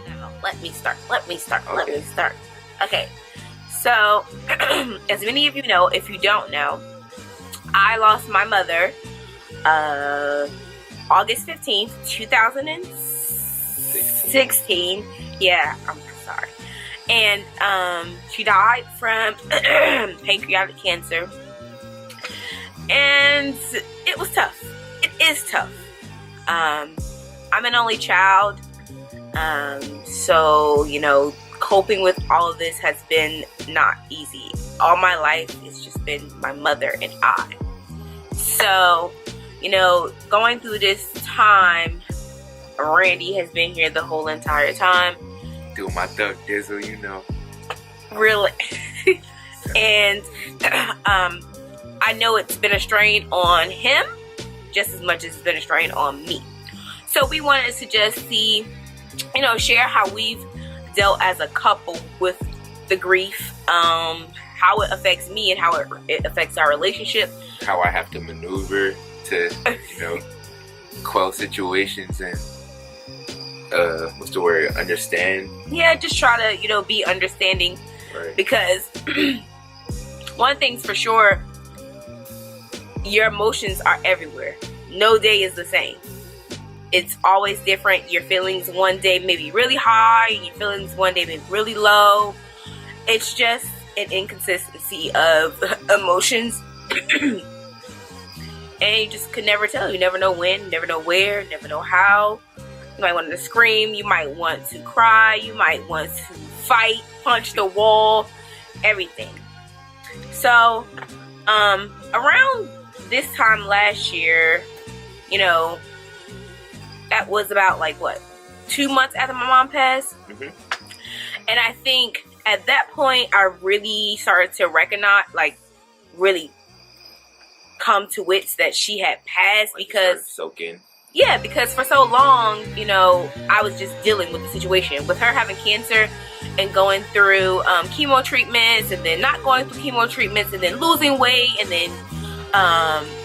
Now, let me start. Okay, so as many of you know, if you don't know, I lost my mother August 15th, 2016. Yeah, I'm sorry. And she died from pancreatic cancer. And it was tough. It is tough. I'm an only child. So, you know, coping with all of this has been not easy. All my life, it's just been my mother and I. So, you know, going through this time, Randy has been here the whole entire time. Doing my duck dizzle, you know. Really. And I know it's been a strain on him just as much as it's been a strain on me. So we wanted to just see, you know, share how we've dealt as a couple with the grief, how it affects me and how it affects our relationship. How I have to maneuver to, you know, quell situations and, what's the word, understand. Yeah, just try to, you know, be understanding. Right. Because one thing's for sure, your emotions are everywhere. No day is the same. It's always different. Your feelings one day may be really high, and your feelings one day may be really low. It's just an inconsistency of emotions. And you just could never tell. You never know when, never know where, never know how. You might want to scream, you might want to cry, you might want to fight, punch the wall, everything. So, around this time last year, you know, that was about like what, 2 months after my mom passed. Mm-hmm. And I think at that point I really started to recognize, like, really come to wits that she had passed. Like, because soak in. Yeah, because for so long, you know, I was just dealing with the situation with her having cancer and going through chemo treatments, and then not going through chemo treatments, and then losing weight, and then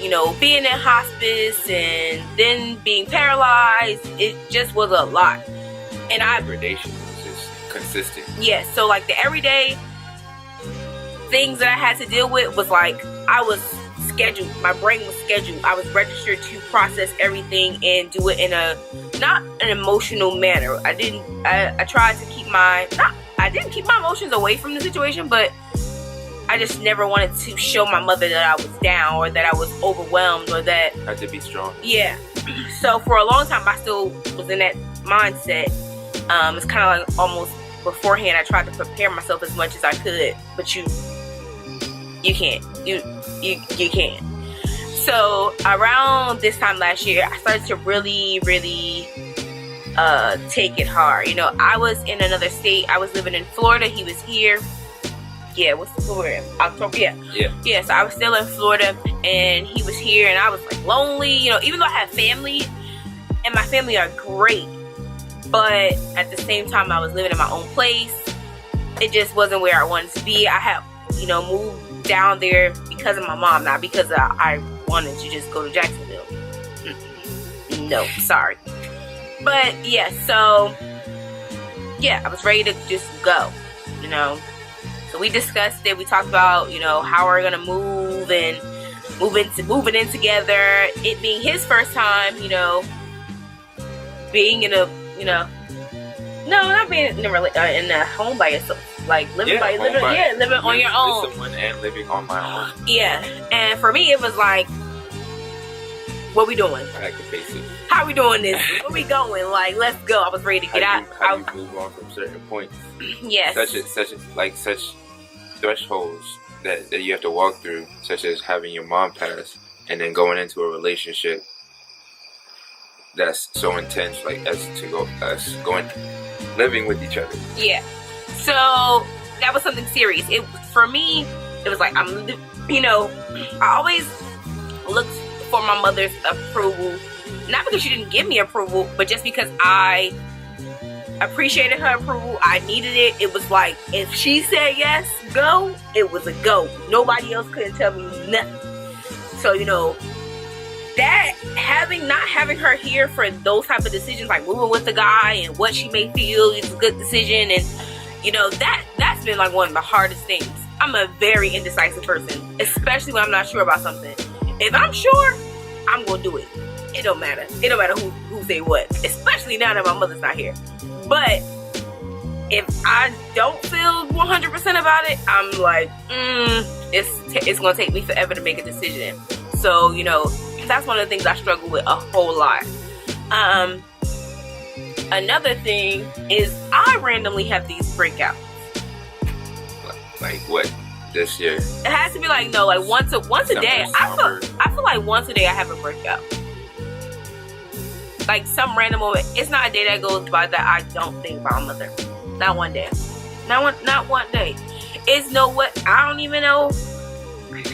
you know, being in hospice, and then being paralyzed. It just was a lot. And Degradation was just consistent. Yeah, so like the everyday things that I had to deal with was like, I was scheduled, my brain was scheduled, I was registered to process everything and do it in a, not an emotional manner. I tried to keep I didn't keep my emotions away from the situation, but I just never wanted to show my mother that I was down, or that I was overwhelmed, or that I had to be strong. Yeah. So for a long time I still was in that mindset. It's kind of like almost beforehand I tried to prepare myself as much as I could, but you can't. You can't. So around this time last year, I started to really take it hard. You know, I was in another state. I was living in Florida. He was here. Yeah, what's the Florida? October. Yeah. So I was still in Florida, and he was here, and I was like lonely. You know, even though I have family, and my family are great, but at the same time, I was living in my own place. It just wasn't where I wanted to be. I had, you know, moved down there because of my mom, not because I wanted to just go to Jacksonville. No, sorry. But yeah, so yeah, I was ready to just go, you know. So we discussed it. We talked about, you know, how we're gonna move and moving in together. It being his first time, you know, being in a, you know, no, not being in a home by yourself. Like living on your own. With someone and living on my own. Yeah, and for me it was like, what we doing? I like to face it. How we doing this? Where we going? Like, let's go. I was ready to get out. How do you move on from certain points? Yes. Such thresholds that you have to walk through, such as having your mom pass and then going into a relationship that's so intense, like living with each other. Yeah. So that was something serious. For me, it was like, you know, I always looked for my mother's approval, not because she didn't give me approval, but just because I appreciated her approval. I needed it. It was like, if she said yes, go, it was a go. Nobody else couldn't tell me nothing. So, you know, that not having her here for those type of decisions, like moving with the guy and what she may feel is a good decision, and you know, that's been like one of the hardest things. I'm a very indecisive person, especially when I'm not sure about something. If I'm sure, I'm gonna do it. It don't matter. It don't matter who say what, especially now that my mother's not here. But if I don't feel 100% about it, I'm like, it's gonna take me forever to make a decision. So, you know, that's one of the things I struggle with a whole lot. Another thing is I randomly have these breakouts. Like what? This year? It has to be like, no, like once a day. I feel like once a day I have a breakout. Like some random moment. It's not a day that goes by that I don't think about my mother. Not one day. Not one day. It's I don't even know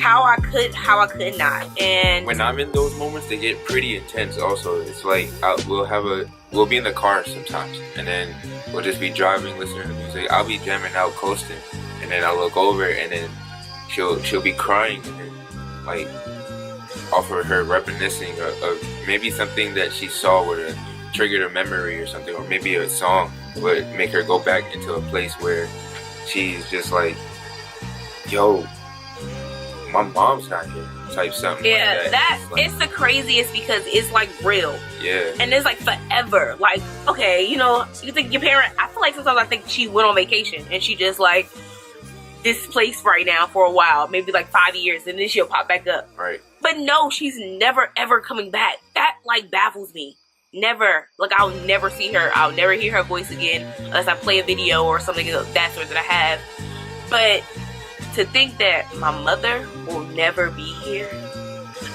how I could not. And when I'm in those moments, they get pretty intense. Also, it's like we'll be in the car sometimes, and then we'll just be driving, listening to music. I'll be jamming out, coasting, and then I'll look over, and then she'll be crying, and then, like, offer her reminiscing of maybe something that she saw would have triggered a memory or something, or maybe a song would make her go back into a place where she's just like, yo, my mom's not here, type something. Yeah, like that it's the craziest because it's like real. Yeah. And it's like forever. Like, okay, you know, you think your parent, I feel like sometimes I think she went on vacation and she just like displaced right now for a while, maybe like 5 years, and then she'll pop back up. Right. But no, she's never ever coming back. That like baffles me. Never. Like, I'll never see her. I'll never hear her voice again unless I play a video or something of that sort that I have. But to think that my mother will never be here.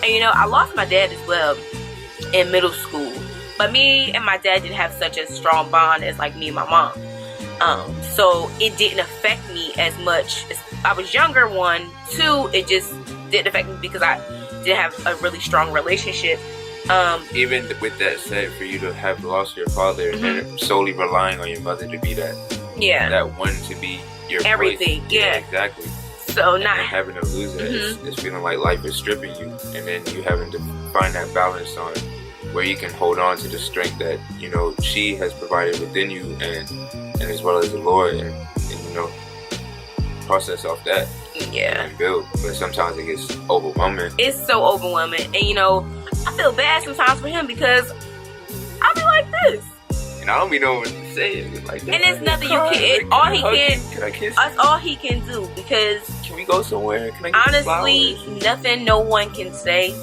And you know, I lost my dad as well in middle school. But me and my dad didn't have such a strong bond as like me and my mom. So it didn't affect me as much. I was younger, one. Two, it just didn't affect me because I didn't have a really strong relationship. Even with that said, for you to have lost your father and solely relying on your mother to be that one to be your everything, voice. Yeah, exactly. So not having to lose it, it's feeling like life is stripping you, and then you having to find that balance on where you can hold on to the strength that, you know, she has provided within you, and as well as the Lord, and you know, process off that. Yeah. And build. But sometimes it gets overwhelming. It's so overwhelming. And you know, I feel bad sometimes for him because I'll be like this. And I don't be knowing what to say. It's like, and it's nothing you can. All he can. Can I kiss? That's all he can do, because can we go somewhere? Can I get honestly, nothing no one can say.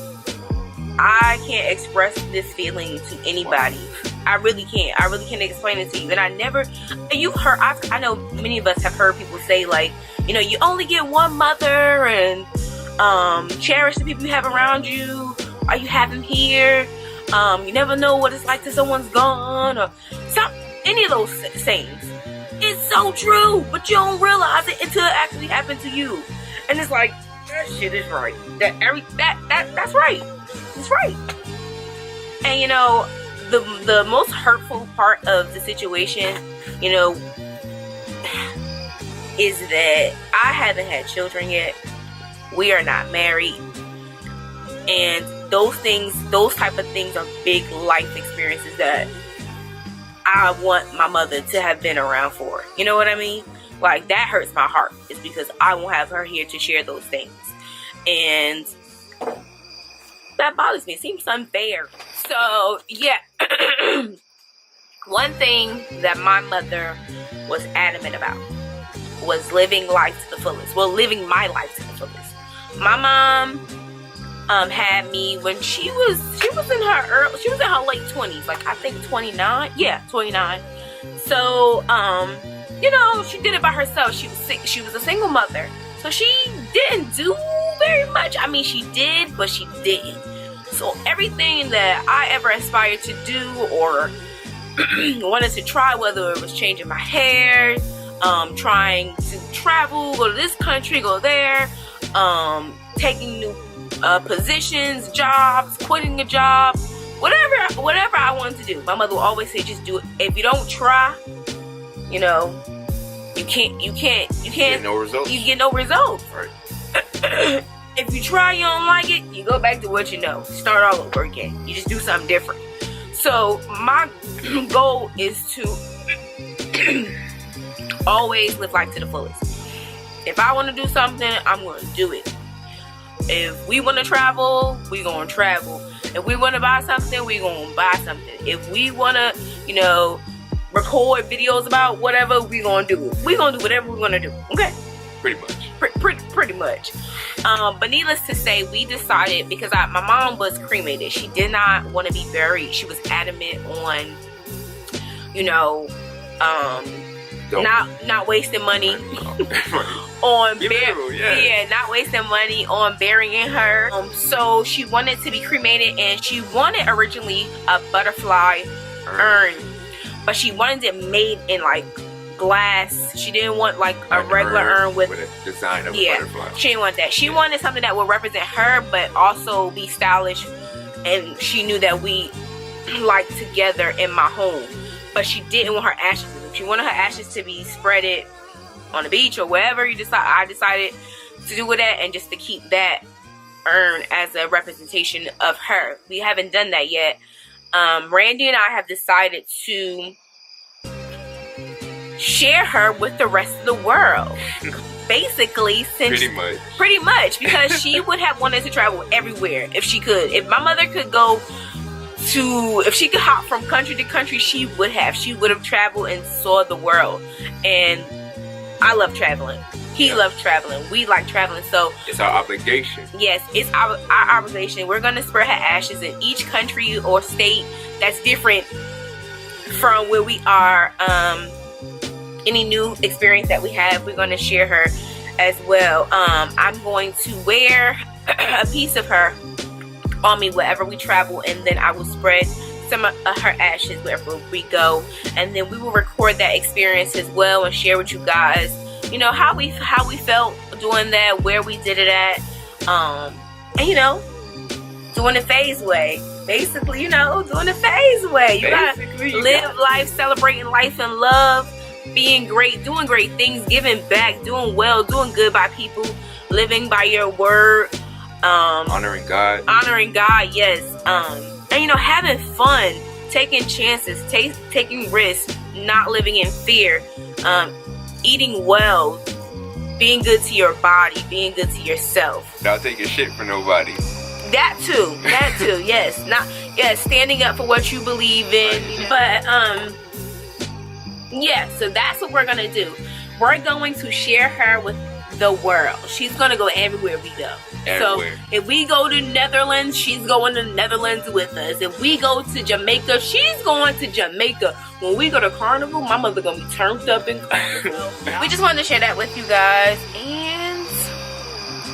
I can't express this feeling to anybody. I really can't. I really can't explain it to you. And I never. And you've heard. I know many of us have heard people say, like, you know, you only get one mother, and cherish the people you have around you. Or you have them here. You never know what it's like till someone's gone, or any of those sayings. It's so true, but you don't realize it until it actually happened to you. And it's like, that shit is right. That's right. It's right. And you know, the most hurtful part of the situation, you know, is that I haven't had children yet. We are not married. And those type of things are big life experiences that I want my mother to have been around for. You know what I mean? Like, that hurts my heart. It's because I won't have her here to share those things. And that bothers me. It seems unfair. So, yeah. One thing that my mother was adamant about was living life to the fullest. Well, living my life to the fullest. My mom had me when she was in her late 20s, like I think 29. Yeah, 29. So you know, she did it by herself. She was sick. She was a single mother, so she didn't do very much. I mean, she did, but she didn't. So everything that I ever aspired to do or wanted to try, whether it was changing my hair, trying to travel, go to this country, go there, taking new positions, jobs, quitting a job, whatever I wanted to do, my mother would always say, just do it. If you don't try, you know, you can't get no results. You get no results. Right. If you try, you don't like it, you go back to what you know. Start all over again. You just do something different. So my goal is to always live life to the fullest. If I want to do something, I'm going to do it. If we want to travel, we're going to travel. If we want to buy something, we're going to buy something. If we want to, you know, record videos about whatever, we're going to do it. We're going to do whatever we're going to do. Okay? Pretty much. Pretty much. But needless to say, we decided, because my mom was cremated. She did not want to be buried. She was adamant on, you know, not wasting money on not wasting money on burying her. So she wanted to be cremated, and she wanted originally a butterfly urn, but she wanted it made in like glass. She didn't want like a regular urn with a design of a butterfly. She didn't want that. She wanted something that would represent her, but also be stylish, and she knew that we like together in my home. But she didn't want her ashes. She wanted her ashes to be spreaded on the beach or wherever I decided to do with that, and just to keep that urn as a representation of her. We haven't done that yet. Randy and I have decided to share her with the rest of the world. Basically, since pretty much because she would have wanted to travel everywhere if she could. If my mother could go if she could hop from country to country, she would have traveled and saw the world. And I love traveling. He loves traveling. We like traveling. So it's our obligation. Yes, it's our obligation. We're going to spread her ashes in each country or state that's different from where we are. Any new experience that we have, we're going to share her as well. I'm going to wear a piece of her on me wherever we travel, and then I will spread some of her ashes wherever we go, and then we will record that experience as well and share with you guys, you know, how we felt doing that, where we did it at, and you know, doing the phase way. Basically, you know, doing the phase way. You gotta live life, celebrating life and love, being great, doing great things, giving back, doing well, doing good by people, living by your word. Honoring God, yes. And you know, having fun, taking chances, taking risks, not living in fear, eating well, being good to your body, being good to yourself. Not taking shit for nobody. That too, yes. Standing up for what you believe in. But yeah, so that's what we're gonna do. We're going to share her with the world. She's gonna go everywhere we go. Everywhere. So if we go to Netherlands, she's going to Netherlands with us. If we go to Jamaica, she's going to Jamaica. When we go to Carnival, my mother gonna be turned up in Carnival. We just wanted to share that with you guys. And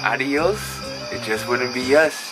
adios. It just wouldn't be us.